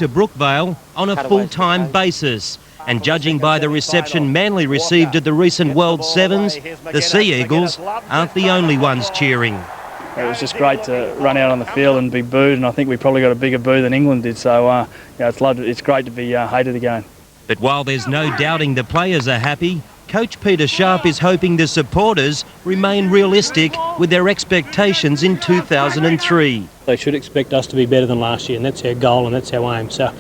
to Brookvale on a full-time basis. And judging by the reception Manly received at the recent World Sevens, the Sea Eagles aren't the only ones cheering. It was just great to run out on the field and be booed, and I think we probably got a bigger boo than England did, so it's great to be hated again. But while there's no doubting the players are happy, Coach Peter Sharp is hoping the supporters remain realistic with their expectations in 2003. They should expect us to be better than last year, and that's our goal and that's our aim. So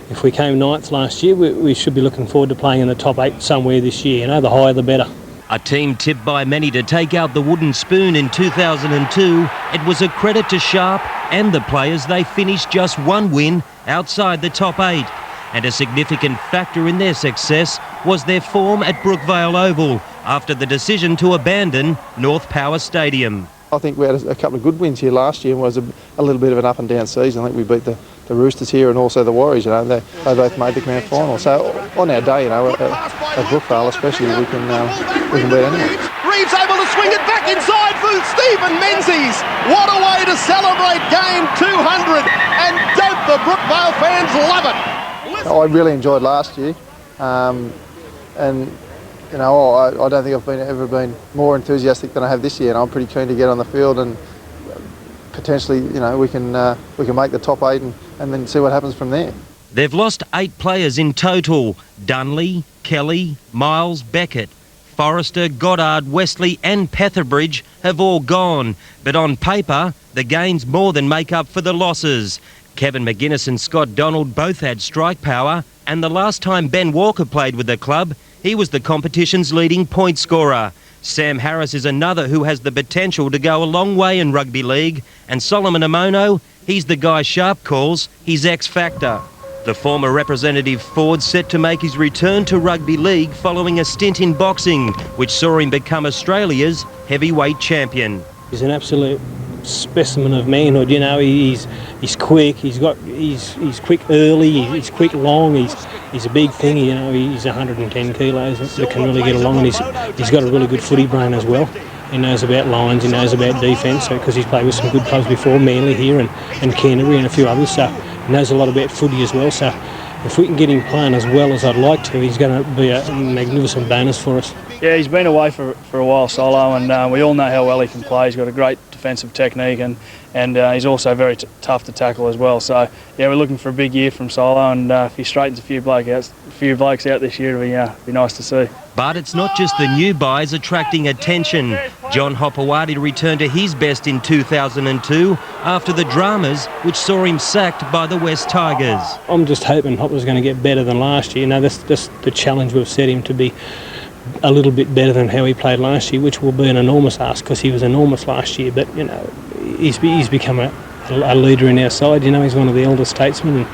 if we came ninth last year, we should be looking forward to playing in the top 8 somewhere this year. You know, the higher the better. A team tipped by many to take out the wooden spoon in 2002, it was a credit to Sharp and the players they finished just one win outside the top 8. And a significant factor in their success was their form at Brookvale Oval after the decision to abandon North Power Stadium. I think we had a couple of good wins here last year, and was a little bit of an up and down season. I think we beat the Roosters here and also the Warriors. You know, they both made the grand final. So on our day, you know, at Brookvale especially, we can beat anyone. Reeves able to swing it back inside for Stephen Menzies. What a way to celebrate game 200, and don't the Brookvale fans love it? I really enjoyed last year, and you know, I don't think I've ever been more enthusiastic than I have this year, and I'm pretty keen to get on the field and potentially, you know, we can make the top 8 and then see what happens from there. They've lost 8 players in total: Dunley, Kelly, Miles, Beckett, Forrester, Goddard, Wesley and Petherbridge have all gone, but on paper the gains more than make up for the losses. Kevin McGuinness and Scott Donald both had strike power, and the last time Ben Walker played with the club, he was the competition's leading point scorer. Sam Harris is another who has the potential to go a long way in rugby league, and Solomon Amono, he's the guy Sharp calls his X-Factor. The former representative forward set to make his return to rugby league following a stint in boxing, which saw him become Australia's heavyweight champion. He's an absolute specimen of manhood. You know, he's quick. He's quick early. He's quick long. He's a big thing. You know, he's 110 kilos that can really get along, and he's got a really good footy brain as well. He knows about lines. He knows about defence, because he's played with some good clubs before, Manly here and Canterbury and a few others. So he knows a lot about footy as well. So if we can get him playing as well as I'd like to, he's going to be a magnificent bonus for us. Yeah, he's been away for a while, Solo, and we all know how well he can play. He's got a great defensive technique, and he's also very tough to tackle as well. So yeah, we're looking for a big year from Solo, and if he straightens a few blokes out this year, it'll be nice to see. But it's not just the new buys attracting attention. John Hopewadi returned to his best in 2002 after the dramas which saw him sacked by the West Tigers. I'm just hoping Hopper's going to get better than last year. You know, that's the challenge we've set him to be a little bit better than how he played last year, which will be an enormous ask because he was enormous last year. But, you know, he's become a leader in our side. You know, he's one of the elder statesmen, and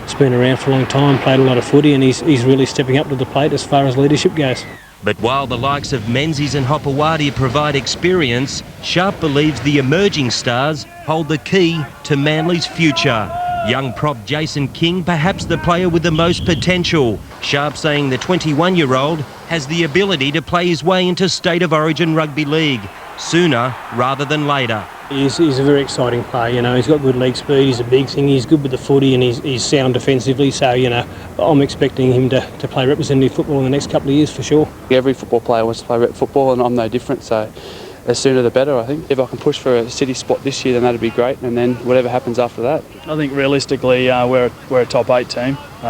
he's been around for a long time, played a lot of footy, and he's really stepping up to the plate as far as leadership goes. But while the likes of Menzies and Hopewadi provide experience, Sharp believes the emerging stars hold the key to Manly's future. Young prop Jason King, perhaps the player with the most potential. Sharp saying the 21-year-old has the ability to play his way into State of Origin Rugby League sooner rather than later. He's a very exciting player. You know, he's got good leg speed, he's a big thing, he's good with the footy, and he's sound defensively. So, you know, I'm expecting him to play representative football in the next couple of years for sure. Every football player wants to play rep football, and I'm no different, so the sooner the better, I think. If I can push for a city spot this year, then that'd be great, and then whatever happens after that. I think realistically we're a top 8 team. They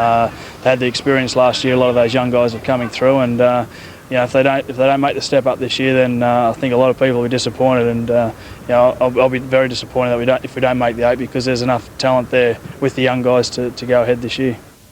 had the experience last year. A lot of those young guys are coming through, and you know, if they don't make the step up this year, then I think a lot of people will be disappointed, and you know, I'll be very disappointed that if we don't make the 8, because there's enough talent there with the young guys to go ahead this year.